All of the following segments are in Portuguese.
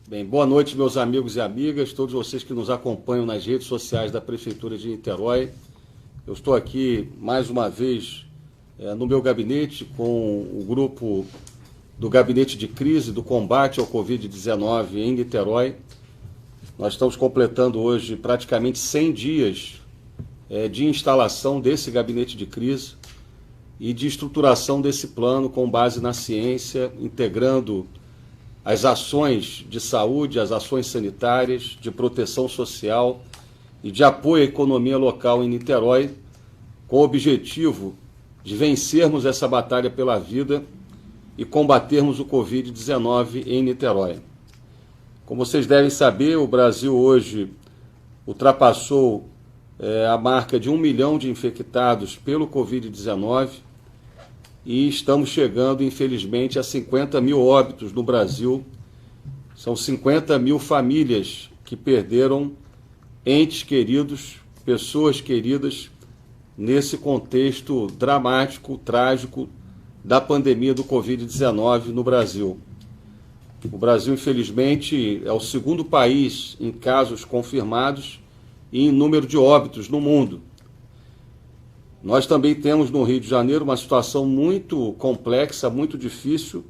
Bem, boa noite, meus amigos e amigas, todos vocês que nos acompanham nas redes sociais da Prefeitura de Niterói. Eu estou aqui, mais uma vez, no meu gabinete, com o grupo do Gabinete de Crise do Combate ao Covid-19 em Niterói. Nós estamos completando hoje praticamente 100 dias de instalação desse gabinete de crise e de estruturação desse plano com base na ciência, integrando as ações de saúde, as ações sanitárias, de proteção social e de apoio à economia local em Niterói, com o objetivo de vencermos essa batalha pela vida e combatermos o Covid-19 em Niterói. Como vocês devem saber, o Brasil hoje ultrapassou a marca de 1 milhão de infectados pelo Covid-19 e estamos chegando, infelizmente, a 50 mil óbitos no Brasil. São 50 mil famílias que perderam entes queridos, pessoas queridas, nesse contexto dramático, trágico da pandemia do Covid-19 no Brasil. O Brasil, infelizmente, é o segundo país em casos confirmados e em número de óbitos no mundo. Nós também temos no Rio de Janeiro uma situação muito complexa, muito difícil.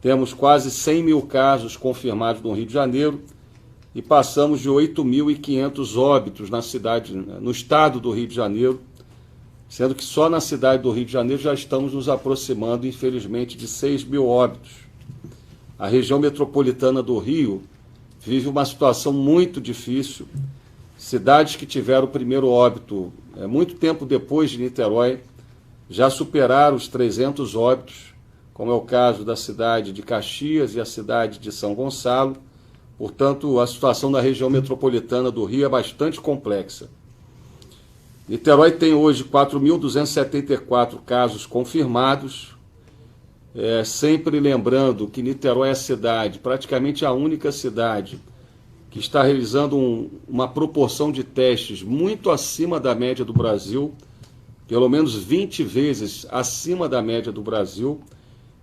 Temos quase 100 mil casos confirmados no Rio de Janeiro e passamos de 8.500 óbitos no estado do Rio de Janeiro, sendo que só na cidade do Rio de Janeiro já estamos nos aproximando, infelizmente, de 6 mil óbitos. A região metropolitana do Rio vive uma situação muito difícil. Cidades que tiveram o primeiro óbito muito tempo depois de Niterói já superaram os 300 óbitos, como é o caso da cidade de Caxias e a cidade de São Gonçalo. Portanto, a situação da região metropolitana do Rio é bastante complexa. Niterói tem hoje 4.274 casos confirmados, sempre lembrando que Niterói é a cidade, praticamente a única cidade, que está realizando uma proporção de testes muito acima da média do Brasil, pelo menos 20 vezes acima da média do Brasil,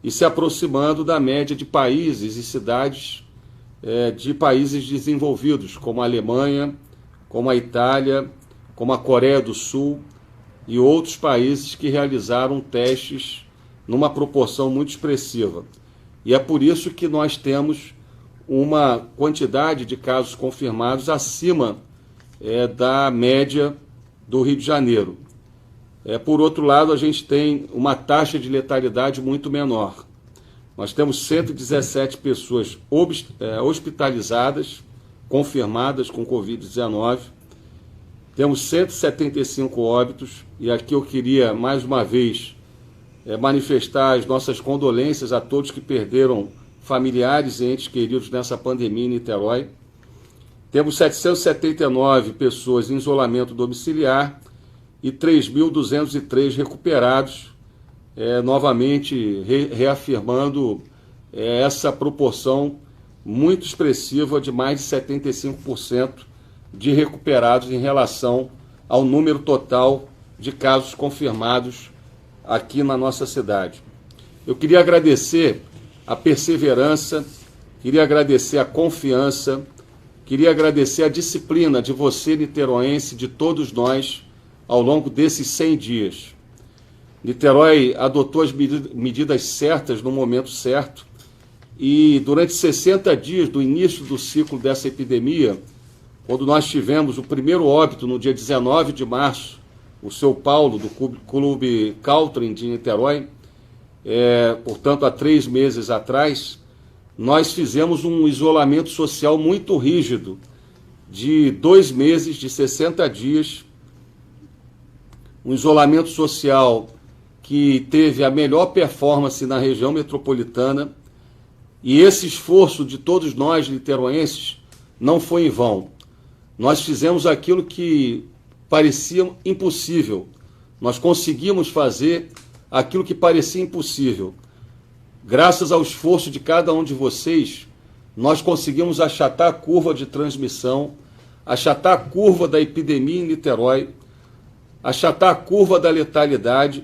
e se aproximando da média de países e cidades de países desenvolvidos, como a Alemanha, como a Itália, como a Coreia do Sul e outros países que realizaram testes numa proporção muito expressiva. E é por isso que nós temos uma quantidade de casos confirmados acima da média do Rio de Janeiro. Por outro lado, a gente tem uma taxa de letalidade muito menor. Nós temos 117 pessoas hospitalizadas, confirmadas com Covid-19, temos 175 óbitos, e aqui eu queria, mais uma vez, manifestar as nossas condolências a todos que perderam familiares e entes queridos nessa pandemia em Niterói. Temos 779 pessoas em isolamento domiciliar e 3.203 recuperados, novamente reafirmando essa proporção muito expressiva de mais de 75% de recuperados em relação ao número total de casos confirmados aqui na nossa cidade. Eu queria agradecer a perseverança, queria agradecer a confiança, queria agradecer a disciplina de você, niteroense, de todos nós, ao longo desses 100 dias. Niterói adotou as medidas certas no momento certo e durante 60 dias do início do ciclo dessa epidemia, quando nós tivemos o primeiro óbito no dia 19 de março, o seu Paulo, do Clube Caltrim de Niterói, portanto, há 3 meses atrás, nós fizemos um isolamento social muito rígido, de 2 meses, de 60 dias, um isolamento social que teve a melhor performance na região metropolitana, e esse esforço de todos nós, niteroenses, não foi em vão. Nós fizemos aquilo que parecia impossível, nós conseguimos fazer aquilo que parecia impossível. Graças ao esforço de cada um de vocês, nós conseguimos achatar a curva de transmissão, achatar a curva da epidemia em Niterói, achatar a curva da letalidade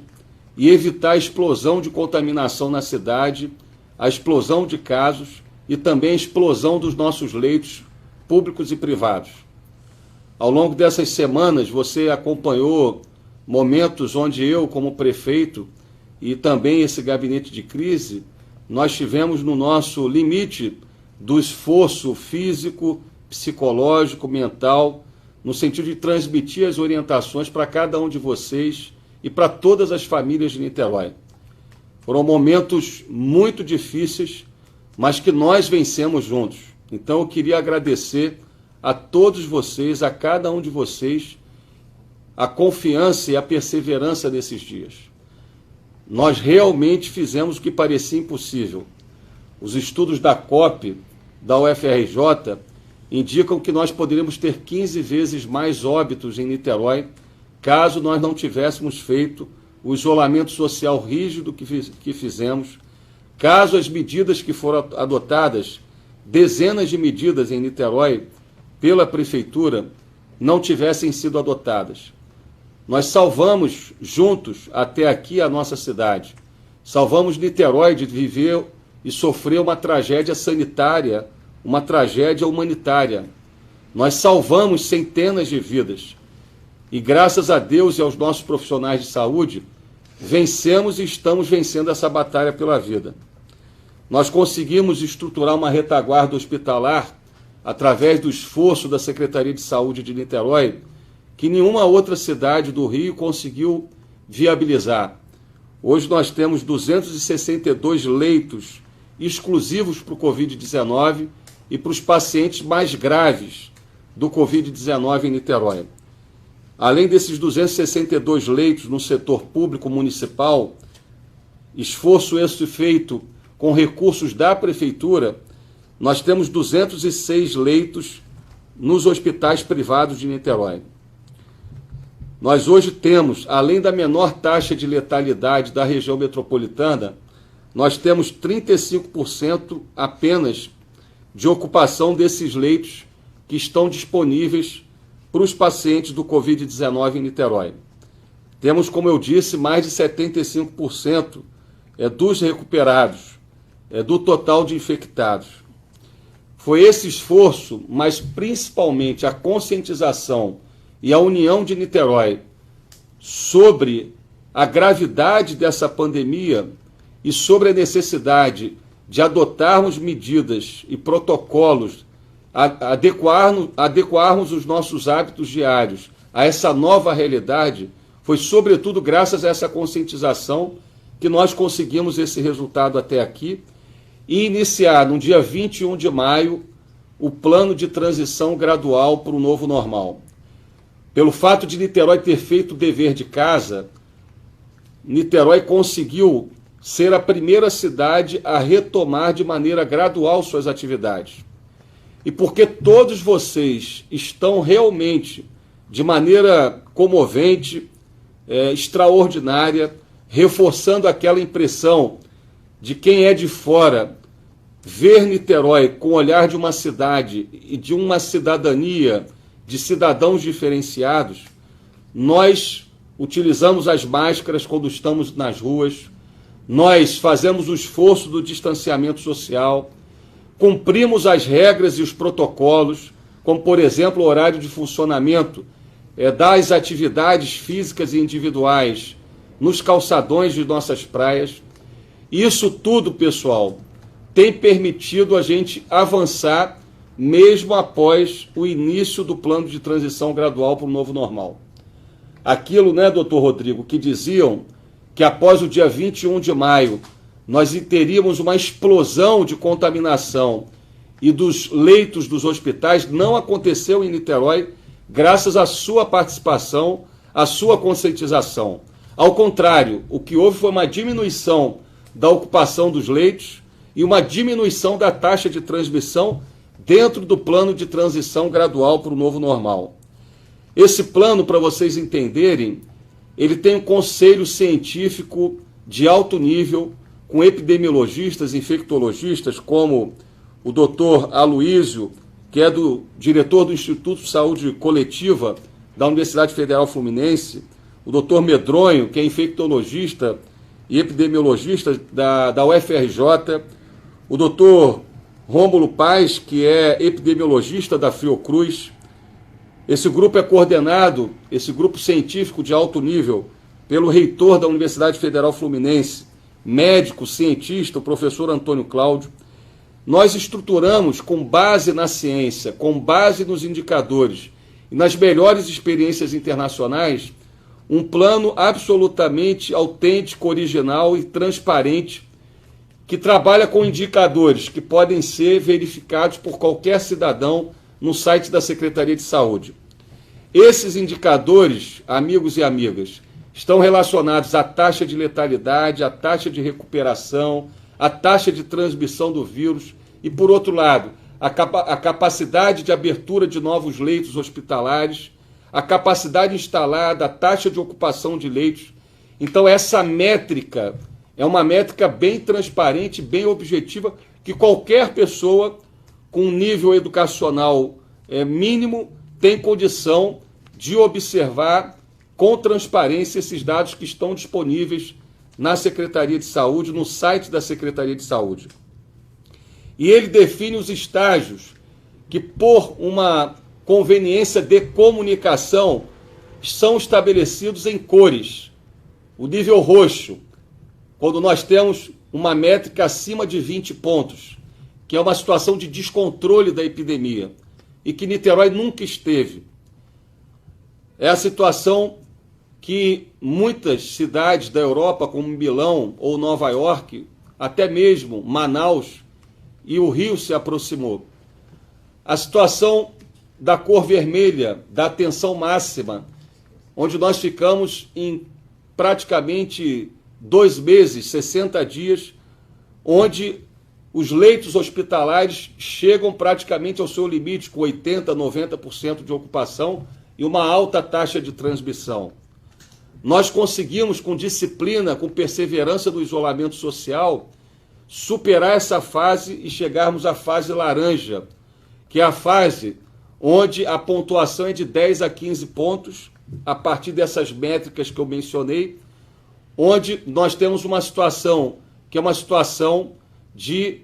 e evitar a explosão de contaminação na cidade, a explosão de casos e também a explosão dos nossos leitos públicos e privados. Ao longo dessas semanas, você acompanhou momentos onde eu, como prefeito, e também esse gabinete de crise, nós tivemos no nosso limite do esforço físico, psicológico, mental, no sentido de transmitir as orientações para cada um de vocês e para todas as famílias de Niterói. Foram momentos muito difíceis, mas que nós vencemos juntos. Então eu queria agradecer a todos vocês, a cada um de vocês, a confiança e a perseverança nesses dias. Nós realmente fizemos o que parecia impossível. Os estudos da COP, da UFRJ, indicam que nós poderíamos ter 15 vezes mais óbitos em Niterói, caso nós não tivéssemos feito o isolamento social rígido que fizemos, caso as medidas que foram adotadas, dezenas de medidas em Niterói, pela Prefeitura, não tivessem sido adotadas. Nós salvamos juntos até aqui a nossa cidade. Salvamos Niterói de viver e sofrer uma tragédia sanitária, uma tragédia humanitária. Nós salvamos centenas de vidas. E graças a Deus e aos nossos profissionais de saúde, vencemos e estamos vencendo essa batalha pela vida. Nós conseguimos estruturar uma retaguarda hospitalar através do esforço da Secretaria de Saúde de Niterói, que nenhuma outra cidade do Rio conseguiu viabilizar. Hoje nós temos 262 leitos exclusivos para o Covid-19 e para os pacientes mais graves do Covid-19 em Niterói. Além desses 262 leitos no setor público municipal, esforço esse feito com recursos da Prefeitura, nós temos 206 leitos nos hospitais privados de Niterói. Nós hoje temos, além da menor taxa de letalidade da região metropolitana, nós temos 35% apenas de ocupação desses leitos que estão disponíveis para os pacientes do Covid-19 em Niterói. Temos, como eu disse, mais de 75% dos recuperados, do total de infectados. Foi esse esforço, mas principalmente a conscientização e a união de Niterói sobre a gravidade dessa pandemia e sobre a necessidade de adotarmos medidas e protocolos, adequarmos os nossos hábitos diários a essa nova realidade, foi sobretudo graças a essa conscientização que nós conseguimos esse resultado até aqui e iniciar no dia 21 de maio o plano de transição gradual para o novo normal. Pelo fato de Niterói ter feito o dever de casa, Niterói conseguiu ser a primeira cidade a retomar de maneira gradual suas atividades. E porque todos vocês estão realmente, de maneira comovente, extraordinária, reforçando aquela impressão de quem é de fora, ver Niterói com o olhar de uma cidade e de uma cidadania, de cidadãos diferenciados, nós utilizamos as máscaras quando estamos nas ruas, nós fazemos o esforço do distanciamento social, cumprimos as regras e os protocolos, como, por exemplo, o horário de funcionamento das atividades físicas e individuais nos calçadões de nossas praias. Isso tudo, pessoal, tem permitido a gente avançar mesmo após o início do plano de transição gradual para o novo normal. Aquilo, né, doutor Rodrigo, que diziam que após o dia 21 de maio nós teríamos uma explosão de contaminação e dos leitos dos hospitais, não aconteceu em Niterói, graças à sua participação, à sua conscientização. Ao contrário, o que houve foi uma diminuição da ocupação dos leitos e uma diminuição da taxa de transmissão dentro do plano de transição gradual para o novo normal. Esse plano, para vocês entenderem, ele tem um conselho científico de alto nível, com epidemiologistas, infectologistas, como o doutor Aloísio, que é diretor do Instituto de Saúde Coletiva da Universidade Federal Fluminense, o doutor Medronho, que é infectologista e epidemiologista da UFRJ, o doutor Rômulo Paz, que é epidemiologista da Fiocruz. Esse grupo é coordenado, esse grupo científico de alto nível, pelo reitor da Universidade Federal Fluminense, médico, cientista, o professor Antônio Cláudio. Nós estruturamos com base na ciência, com base nos indicadores e nas melhores experiências internacionais, um plano absolutamente autêntico, original e transparente, que trabalha com indicadores que podem ser verificados por qualquer cidadão no site da Secretaria de Saúde. Esses indicadores, amigos e amigas, estão relacionados à taxa de letalidade, à taxa de recuperação, à taxa de transmissão do vírus e, por outro lado, a capacidade de abertura de novos leitos hospitalares, a capacidade instalada, a taxa de ocupação de leitos. Então, essa métrica é uma métrica bem transparente, bem objetiva, que qualquer pessoa com um nível educacional mínimo tem condição de observar com transparência esses dados que estão disponíveis na Secretaria de Saúde, no site da Secretaria de Saúde. E ele define os estágios que, por uma conveniência de comunicação, são estabelecidos em cores. O nível roxo, quando nós temos uma métrica acima de 20 pontos, que é uma situação de descontrole da epidemia, e que Niterói nunca esteve. É a situação que muitas cidades da Europa, como Milão ou Nova York, até mesmo Manaus e o Rio se aproximou. A situação da cor vermelha, da atenção máxima, onde nós ficamos em praticamente 2 meses, 60 dias, onde os leitos hospitalares chegam praticamente ao seu limite, com 80%, 90% de ocupação e uma alta taxa de transmissão. Nós conseguimos, com disciplina, com perseverança no isolamento social, superar essa fase e chegarmos à fase laranja, que é a fase onde a pontuação é de 10 a 15 pontos, a partir dessas métricas que eu mencionei, onde nós temos uma situação que é uma situação de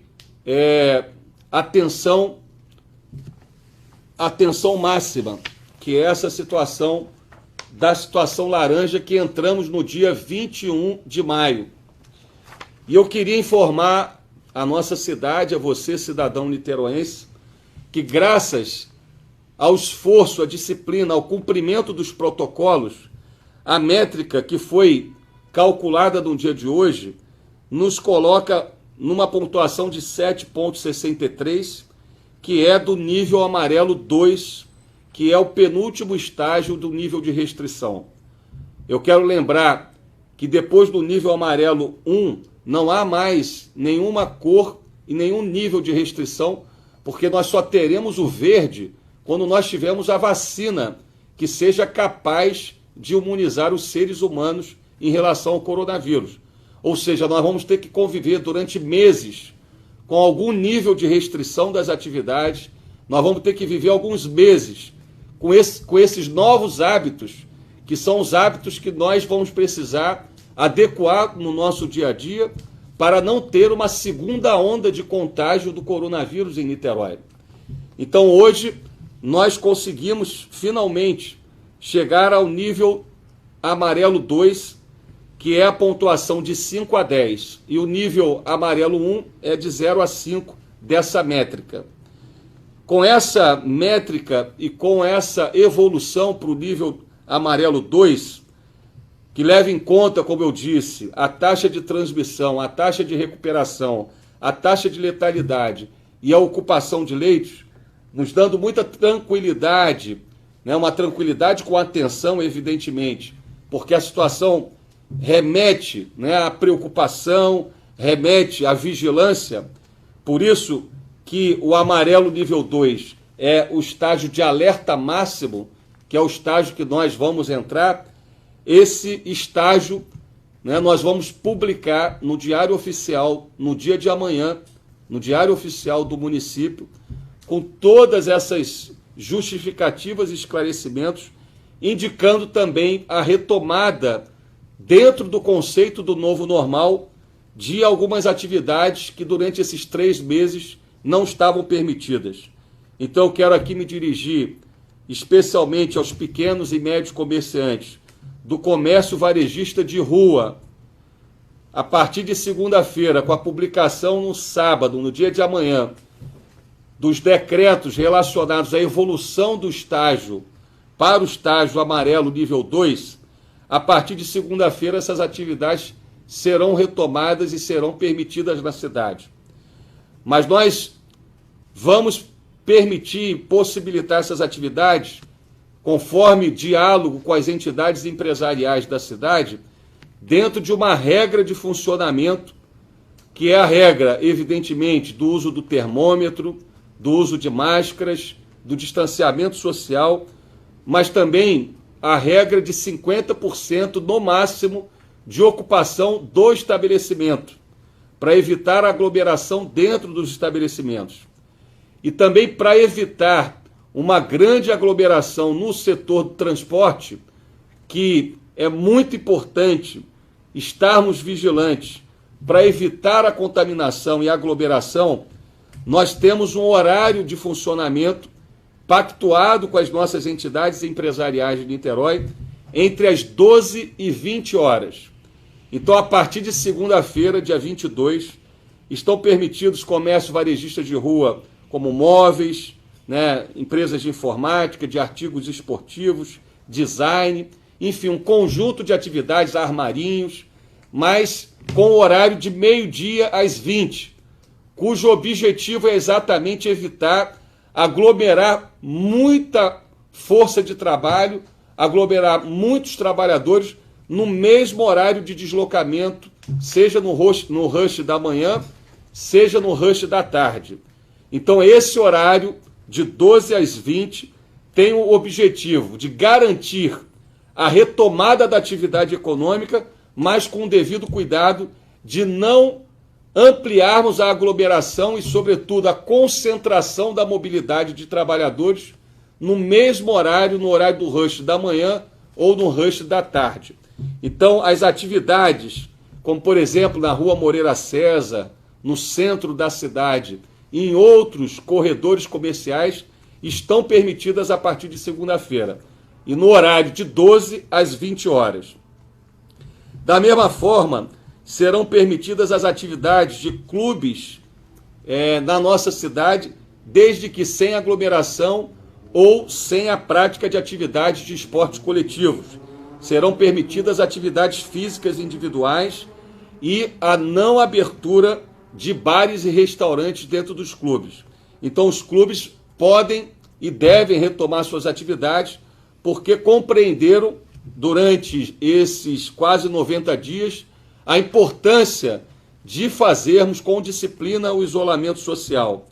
atenção máxima, que é essa situação da situação laranja que entramos no dia 21 de maio. E eu queria informar a nossa cidade, a você, cidadão niteroense, que graças ao esforço, à disciplina, ao cumprimento dos protocolos, a métrica que foi calculada no dia de hoje nos coloca numa pontuação de 7,63, que é do nível amarelo 2, que é o penúltimo estágio do nível de restrição. Eu quero lembrar que depois do nível amarelo 1, não há mais nenhuma cor e nenhum nível de restrição, porque nós só teremos o verde quando nós tivermos a vacina que seja capaz de imunizar os seres humanos em relação ao coronavírus. Ou seja, nós vamos ter que conviver durante meses com algum nível de restrição das atividades, nós vamos ter que viver alguns meses com esses novos hábitos, que são os hábitos que nós vamos precisar adequar no nosso dia a dia para não ter uma segunda onda de contágio do coronavírus em Niterói. Então hoje nós conseguimos finalmente chegar ao nível amarelo 2, que é a pontuação de 5 a 10, e o nível amarelo 1 é de 0 a 5 dessa métrica. Com essa métrica e com essa evolução para o nível amarelo 2, que leva em conta, como eu disse, a taxa de transmissão, a taxa de recuperação, a taxa de letalidade e a ocupação de leitos, nos dando muita tranquilidade, né, uma tranquilidade com atenção, evidentemente, porque a situação remete, né, à preocupação, remete à vigilância. Por isso que o amarelo nível 2 é o estágio de alerta máximo, que é o estágio que nós vamos entrar. Esse estágio, né, nós vamos publicar no Diário Oficial, no dia de amanhã, no Diário Oficial do município, com todas essas justificativas e esclarecimentos, indicando também a retomada, dentro do conceito do novo normal, de algumas atividades que durante esses 3 meses não estavam permitidas. Então eu quero aqui me dirigir especialmente aos pequenos e médios comerciantes do comércio varejista de rua. A partir de segunda-feira, com a publicação no sábado, no dia de amanhã, dos decretos relacionados à evolução do estágio para o estágio amarelo nível 2, a partir de segunda-feira essas atividades serão retomadas e serão permitidas na cidade. Mas nós vamos permitir, possibilitar essas atividades, conforme diálogo com as entidades empresariais da cidade, dentro de uma regra de funcionamento, que é a regra, evidentemente, do uso do termômetro, do uso de máscaras, do distanciamento social, mas também a regra de 50% no máximo de ocupação do estabelecimento, para evitar a aglomeração dentro dos estabelecimentos. E também para evitar uma grande aglomeração no setor do transporte, que é muito importante estarmos vigilantes para evitar a contaminação e a aglomeração. Nós temos um horário de funcionamento pactuado com as nossas entidades empresariais de Niterói entre as 12 e 20 horas. Então, a partir de segunda-feira, dia 22, estão permitidos comércio varejista de rua, como móveis, empresas de informática, de artigos esportivos, design, enfim, um conjunto de atividades, armarinhos, mas com horário de meio-dia às 20, cujo objetivo é exatamente evitar aglomerar muita força de trabalho, aglomerar muitos trabalhadores no mesmo horário de deslocamento, seja no rush da manhã, seja no rush da tarde. Então, esse horário de 12 às 20 tem o objetivo de garantir a retomada da atividade econômica, mas com o devido cuidado de não ampliarmos a aglomeração e, sobretudo, a concentração da mobilidade de trabalhadores no mesmo horário, no horário do rush da manhã ou no rush da tarde. Então, as atividades, como por exemplo na Rua Moreira César, no centro da cidade, e em outros corredores comerciais, estão permitidas a partir de segunda-feira, e no horário de 12 às 20 horas. Da mesma forma, serão permitidas as atividades de clubes na nossa cidade, desde que sem aglomeração ou sem a prática de atividades de esportes coletivos. Serão permitidas atividades físicas individuais e a não abertura de bares e restaurantes dentro dos clubes. Então, os clubes podem e devem retomar suas atividades, porque compreenderam, durante esses quase 90 dias, a importância de fazermos com disciplina o isolamento social.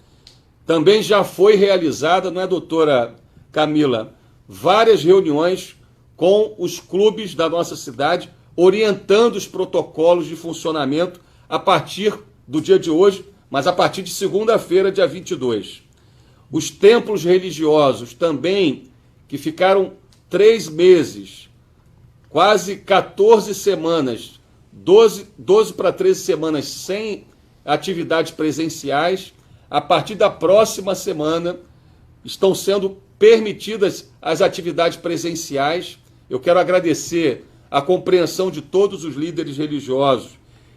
Também já foi realizada, não é, doutora Camila, várias reuniões com os clubes da nossa cidade, orientando os protocolos de funcionamento a partir do dia de hoje, mas a partir de segunda-feira, dia 22. Os templos religiosos também, que ficaram 3 meses, quase 14 semanas, 12 para 13 semanas sem atividades presenciais, a partir da próxima semana estão sendo permitidas as atividades presenciais. Eu quero agradecer a compreensão de todos os líderes religiosos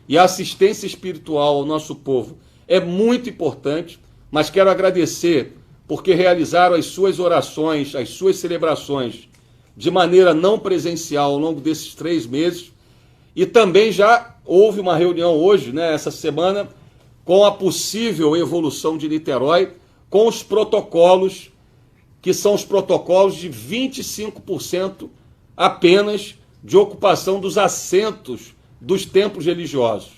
e a assistência espiritual ao nosso povo. É muito importante, mas quero agradecer porque realizaram as suas orações, as suas celebrações de maneira não presencial ao longo desses 3 meses. E também já houve uma reunião hoje, essa semana, com a possível evolução de Niterói, com os protocolos, que são os protocolos de 25% apenas de ocupação dos assentos dos templos religiosos.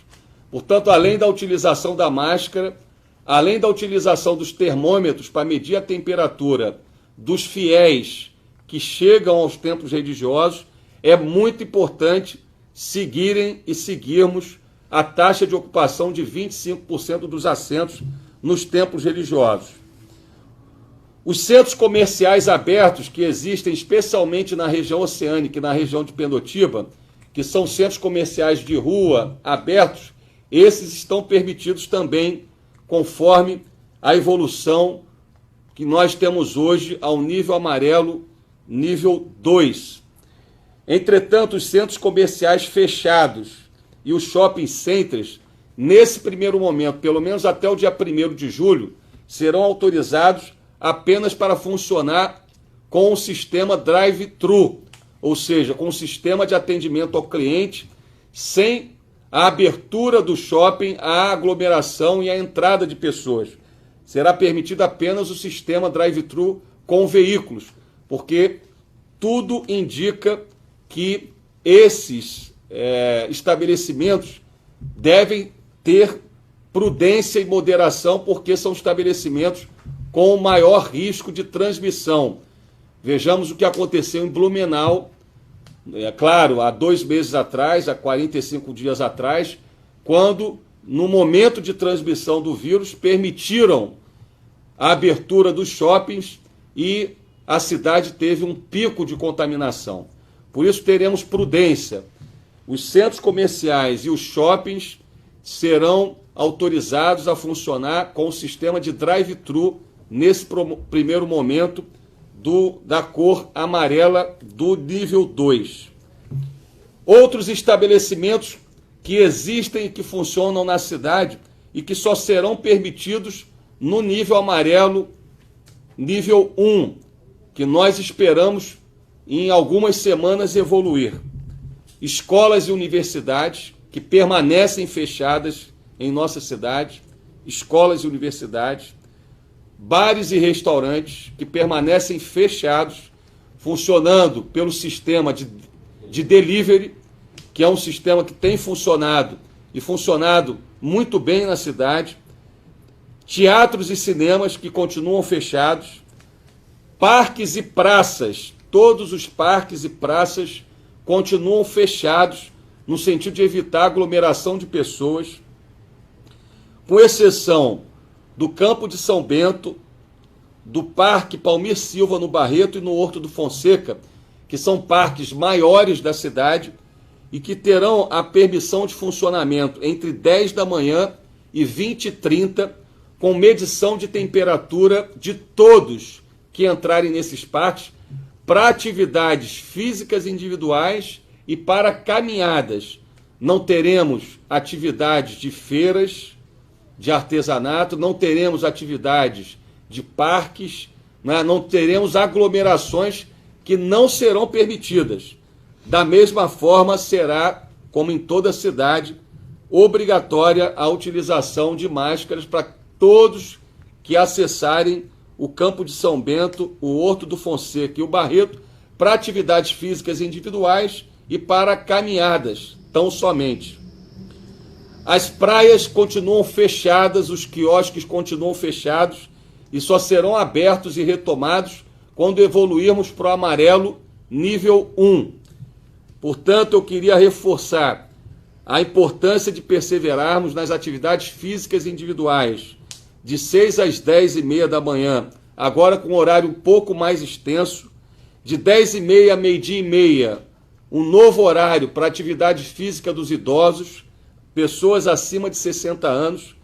Portanto, além da utilização da máscara, além da utilização dos termômetros para medir a temperatura dos fiéis que chegam aos templos religiosos, é muito importante seguirem e seguirmos a taxa de ocupação de 25% dos assentos nos templos religiosos. Os centros comerciais abertos que existem especialmente na região oceânica e na região de Pendotiba, que são centros comerciais de rua abertos, esses estão permitidos também, conforme a evolução que nós temos hoje ao nível amarelo, nível 2. Entretanto, os centros comerciais fechados e os shopping centers, nesse primeiro momento, pelo menos até o dia 1º de julho, serão autorizados apenas para funcionar com o sistema drive-thru, ou seja, com o sistema de atendimento ao cliente, sem a abertura do shopping, a aglomeração e a entrada de pessoas. Será permitido apenas o sistema drive-thru com veículos, porque tudo indica que esses estabelecimentos devem ter prudência e moderação, porque são estabelecimentos com maior risco de transmissão. Vejamos o que aconteceu em Blumenau, claro, há 2 meses atrás, há 45 dias atrás, quando, no momento de transmissão do vírus, permitiram a abertura dos shoppings e a cidade teve um pico de contaminação. Por isso, teremos prudência. Os centros comerciais e os shoppings serão autorizados a funcionar com o sistema de drive-thru nesse primeiro momento da cor amarela do nível 2. Outros estabelecimentos que existem e que funcionam na cidade e que só serão permitidos no nível amarelo, nível 1, que nós esperamos em algumas semanas evoluir. Escolas e universidades que permanecem fechadas em nossa cidade, escolas e universidades, bares e restaurantes que permanecem fechados, funcionando pelo sistema de delivery, que é um sistema que tem funcionado e funcionado muito bem na cidade, teatros e cinemas que continuam fechados, parques e praças, todos os parques e praças continuam fechados no sentido de evitar aglomeração de pessoas, com exceção do Campo de São Bento, do Parque Palmir Silva no Barreto e no Horto do Fonseca, que são parques maiores da cidade e que terão a permissão de funcionamento entre 10 da manhã e 20h30, com medição de temperatura de todos que entrarem nesses parques, para atividades físicas individuais e para caminhadas. Não teremos atividades de feiras, de artesanato, não teremos atividades de parques, né? Não teremos aglomerações que não serão permitidas. Da mesma forma, será, como em toda a cidade, obrigatória a utilização de máscaras para todos que acessarem o Campo de São Bento, o Horto do Fonseca e o Barreto, para atividades físicas individuais e para caminhadas, tão somente. As praias continuam fechadas, os quiosques continuam fechados e só serão abertos e retomados quando evoluirmos para o amarelo nível 1. Portanto, eu queria reforçar a importância de perseverarmos nas atividades físicas individuais, de 6 às 10h30 da manhã, agora com um horário um pouco mais extenso, de 10h30 a 12h30, um novo horário para atividade física dos idosos, pessoas acima de 60 anos,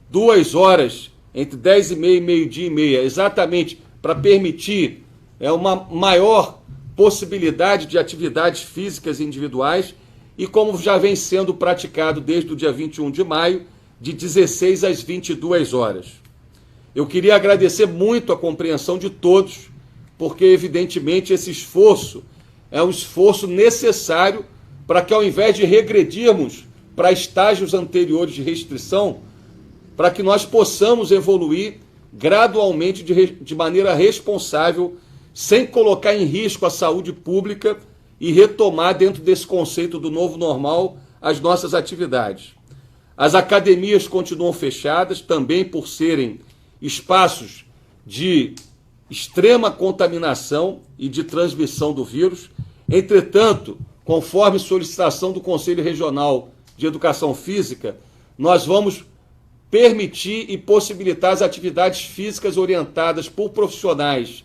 2 horas entre 10h30 e 12h30, exatamente para permitir uma maior possibilidade de atividades físicas individuais e como já vem sendo praticado desde o dia 21 de maio, de 16 às 22 horas. Eu queria agradecer muito a compreensão de todos, porque evidentemente esse esforço é um esforço necessário para que, ao invés de regredirmos para estágios anteriores de restrição, para que nós possamos evoluir gradualmente de maneira responsável, sem colocar em risco a saúde pública e retomar dentro desse conceito do novo normal as nossas atividades. As academias continuam fechadas, também por serem espaços de extrema contaminação e de transmissão do vírus. Entretanto, conforme solicitação do Conselho Regional de Educação Física, nós vamos permitir e possibilitar as atividades físicas orientadas por profissionais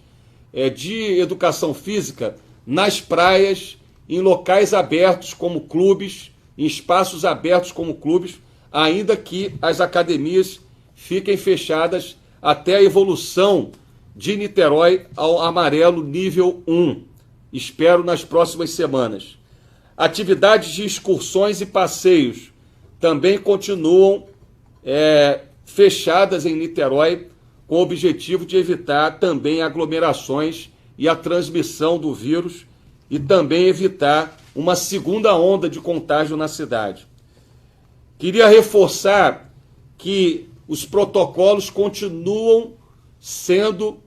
de educação física nas praias, em locais abertos como clubes, em espaços abertos como clubes, ainda que as academias fiquem fechadas até a evolução de Niterói ao amarelo nível 1. Espero nas próximas semanas. Atividades de excursões e passeios também continuam fechadas em Niterói, com o objetivo de evitar também aglomerações e a transmissão do vírus e também evitar uma segunda onda de contágio na cidade. Queria reforçar que os protocolos continuam sendo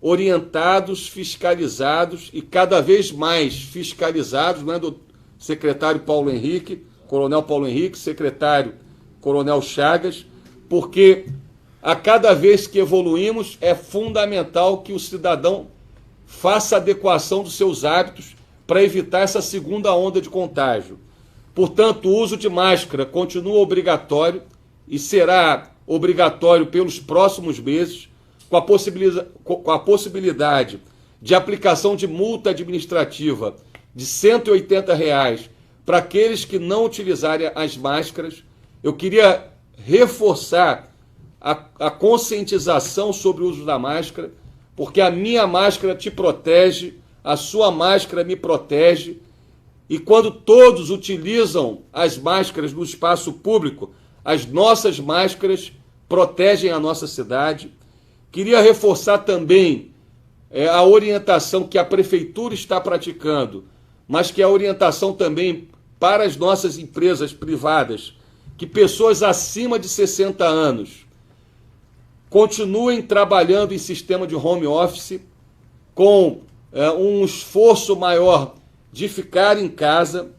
orientados, fiscalizados e cada vez mais fiscalizados, né, do secretário Paulo Henrique, Coronel Paulo Henrique, secretário Coronel Chagas, porque a cada vez que evoluímos é fundamental que o cidadão faça adequação dos seus hábitos para evitar essa segunda onda de contágio. Portanto, o uso de máscara continua obrigatório e será obrigatório pelos próximos meses, com a possibilidade de aplicação de multa administrativa de R$ 180 para aqueles que não utilizarem as máscaras. Eu queria reforçar a conscientização sobre o uso da máscara, porque a minha máscara te protege, a sua máscara me protege, e quando todos utilizam as máscaras no espaço público, as nossas máscaras protegem a nossa cidade. Queria reforçar também a orientação que a Prefeitura está praticando, mas que é a orientação também para as nossas empresas privadas, que pessoas acima de 60 anos continuem trabalhando em sistema de home office, com um esforço maior de ficar em casa,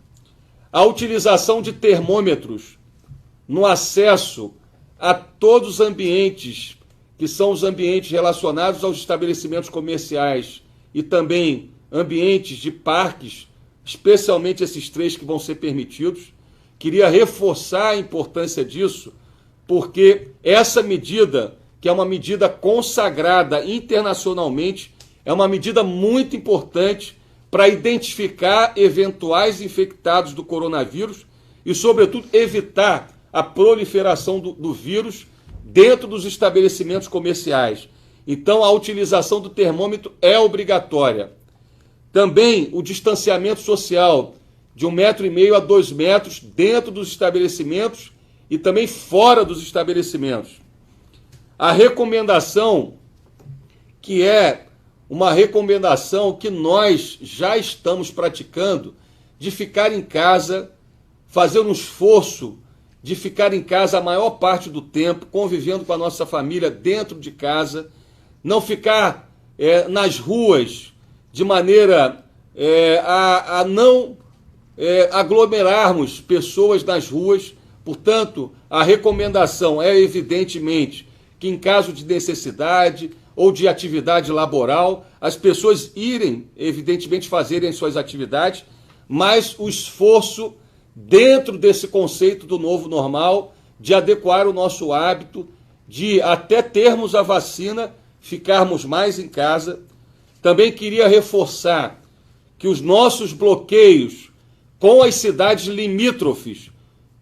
a utilização de termômetros no acesso a todos os ambientes, que são os ambientes relacionados aos estabelecimentos comerciais e também ambientes de parques, especialmente esses 3 que vão ser permitidos. Queria reforçar a importância disso, porque essa medida, que é uma medida consagrada internacionalmente, é uma medida muito importante para identificar eventuais infectados do coronavírus e, sobretudo, evitar a proliferação do vírus dentro dos estabelecimentos comerciais. Então, a utilização do termômetro é obrigatória. Também o distanciamento social de 1,5 m a 2 metros dentro dos estabelecimentos e também fora dos estabelecimentos. A recomendação, que é uma recomendação que nós já estamos praticando, de ficar em casa, fazer um esforço de ficar em casa a maior parte do tempo, convivendo com a nossa família dentro de casa, não ficar nas ruas de maneira a não aglomerarmos pessoas nas ruas. Portanto, a recomendação é, evidentemente, que em caso de necessidade ou de atividade laboral, as pessoas irem, evidentemente, fazerem as suas atividades, mas o esforço dentro desse conceito do novo normal, de adequar o nosso hábito, de até termos a vacina, ficarmos mais em casa. Também queria reforçar que os nossos bloqueios com as cidades limítrofes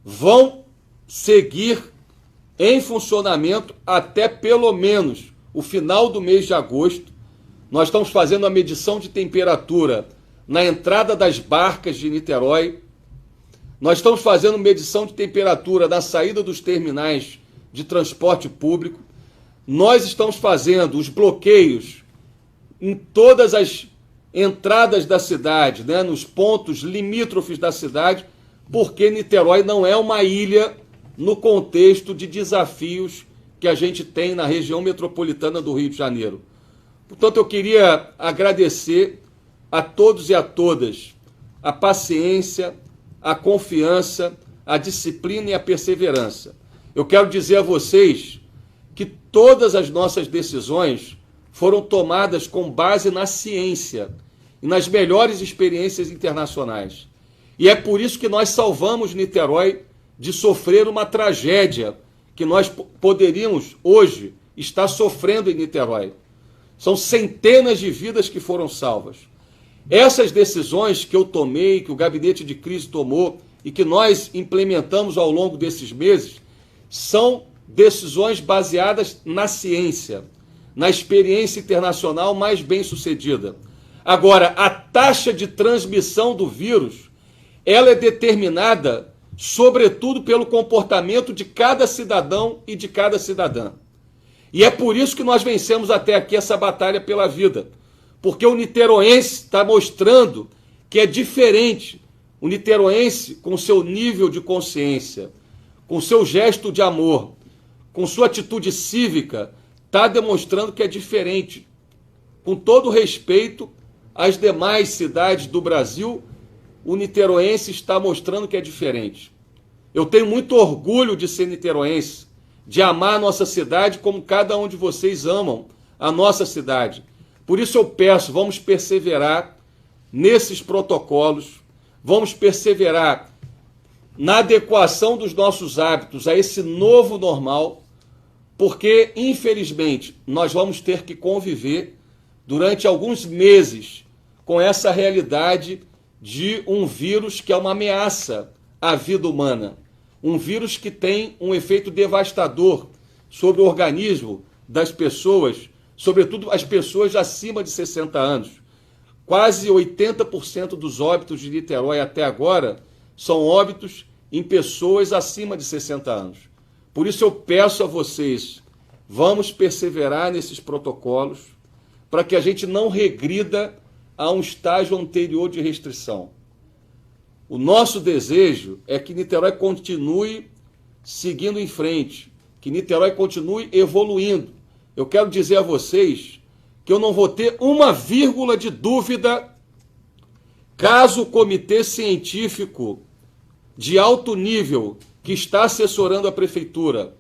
vão seguir em funcionamento até pelo menos o final do mês de agosto. Nós estamos fazendo a medição de temperatura na entrada das barcas de Niterói. Nós estamos fazendo medição de temperatura na saída dos terminais de transporte público. Nós estamos fazendo os bloqueios em todas as entradas da cidade, né, nos pontos limítrofes da cidade, porque Niterói não é uma ilha no contexto de desafios que a gente tem na região metropolitana do Rio de Janeiro. Portanto, eu queria agradecer a todos e a todas a paciência, a confiança, a disciplina e a perseverança. Eu quero dizer a vocês que todas as nossas decisões foram tomadas com base na ciência e nas melhores experiências internacionais. E é por isso que nós salvamos Niterói de sofrer uma tragédia que nós poderíamos hoje estar sofrendo em Niterói. São centenas de vidas que foram salvas. Essas decisões que eu tomei, que o gabinete de crise tomou e que nós implementamos ao longo desses meses, são decisões baseadas na ciência, na experiência internacional mais bem-sucedida. Agora, a taxa de transmissão do vírus, ela é determinada, sobretudo, pelo comportamento de cada cidadão e de cada cidadã. E é por isso que nós vencemos até aqui essa batalha pela vida, porque o niteroense está mostrando que é diferente. O niteroense, com seu nível de consciência, com seu gesto de amor, com sua atitude cívica, está demonstrando que é diferente. Com todo respeito às demais cidades do Brasil, o niteroense está mostrando que é diferente. Eu tenho muito orgulho de ser niteroense, de amar a nossa cidade como cada um de vocês amam a nossa cidade. Por isso eu peço, vamos perseverar nesses protocolos, vamos perseverar na adequação dos nossos hábitos a esse novo normal, porque, infelizmente, nós vamos ter que conviver durante alguns meses com essa realidade de um vírus que é uma ameaça à vida humana. Um vírus que tem um efeito devastador sobre o organismo das pessoas, sobretudo as pessoas acima de 60 anos. Quase 80% dos óbitos de Niterói até agora são óbitos em pessoas acima de 60 anos. Por isso eu peço a vocês, vamos perseverar nesses protocolos para que a gente não regrida a um estágio anterior de restrição. O nosso desejo é que Niterói continue seguindo em frente, que Niterói continue evoluindo. Eu quero dizer a vocês que eu não vou ter uma vírgula de dúvida caso o comitê científico de alto nível que está assessorando a prefeitura,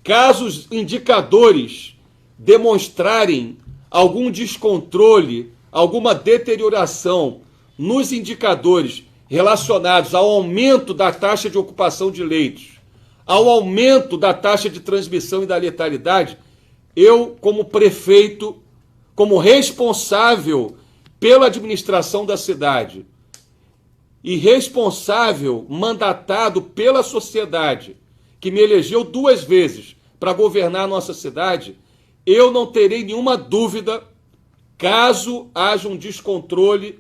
caso os indicadores demonstrarem algum descontrole, alguma deterioração nos indicadores relacionados ao aumento da taxa de ocupação de leitos, ao aumento da taxa de transmissão e da letalidade, eu, como prefeito, como responsável pela administração da cidade e responsável, mandatado pela sociedade, que me elegeu 2 vezes para governar a nossa cidade, eu não terei nenhuma dúvida, caso haja um descontrole,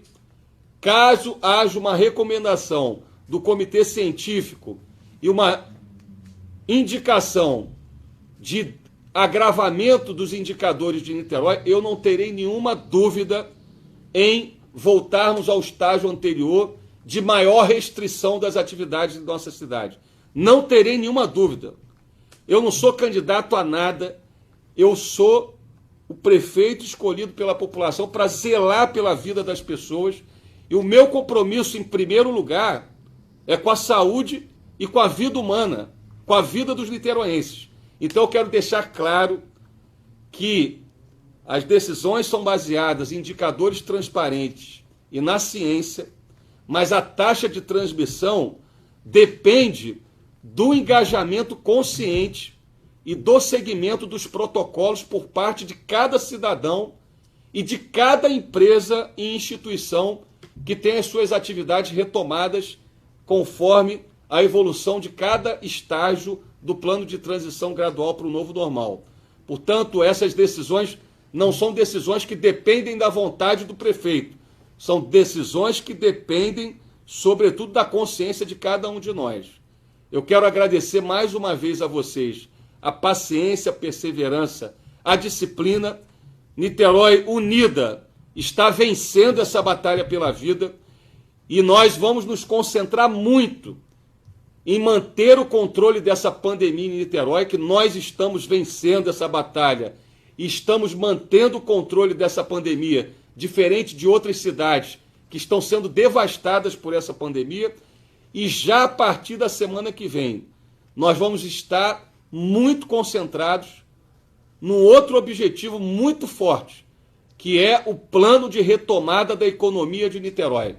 caso haja uma recomendação do comitê científico e uma indicação de agravamento dos indicadores de Niterói, eu não terei nenhuma dúvida em voltarmos ao estágio anterior de maior restrição das atividades de nossa cidade. Não terei nenhuma dúvida. Eu não sou candidato a nada, eu sou o prefeito escolhido pela população para zelar pela vida das pessoas, e o meu compromisso, em primeiro lugar, é com a saúde e com a vida humana, com a vida dos niteroenses. Então eu quero deixar claro que as decisões são baseadas em indicadores transparentes e na ciência, mas a taxa de transmissão depende do engajamento consciente e do seguimento dos protocolos por parte de cada cidadão e de cada empresa e instituição que tem as suas atividades retomadas conforme a evolução de cada estágio do plano de transição gradual para o novo normal. Portanto, essas decisões não são decisões que dependem da vontade do prefeito, são decisões que dependem, sobretudo, da consciência de cada um de nós. Eu quero agradecer mais uma vez a vocês a paciência, a perseverança, a disciplina. Niterói unida está vencendo essa batalha pela vida e nós vamos nos concentrar muito em manter o controle dessa pandemia em Niterói, que nós estamos vencendo essa batalha e estamos mantendo o controle dessa pandemia, diferente de outras cidades que estão sendo devastadas por essa pandemia. E já a partir da semana que vem, nós vamos estar muito concentrados num outro objetivo muito forte, que é o plano de retomada da economia de Niterói.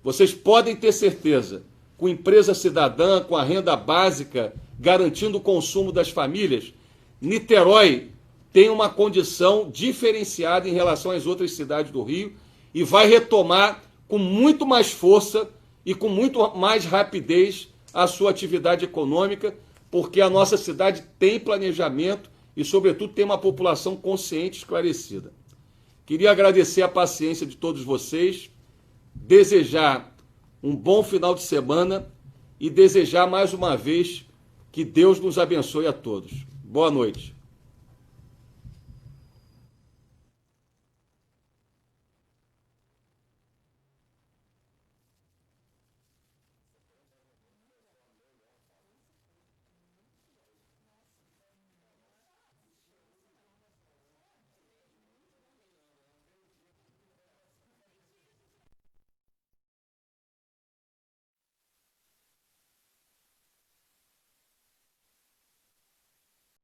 Vocês podem ter certeza, com empresa cidadã, com a renda básica, garantindo o consumo das famílias, Niterói tem uma condição diferenciada em relação às outras cidades do Rio e vai retomar com muito mais força e com muito mais rapidez a sua atividade econômica, porque a nossa cidade tem planejamento e, sobretudo, tem uma população consciente e esclarecida. Queria agradecer a paciência de todos vocês, desejar um bom final de semana e desejar mais uma vez que Deus nos abençoe a todos. Boa noite.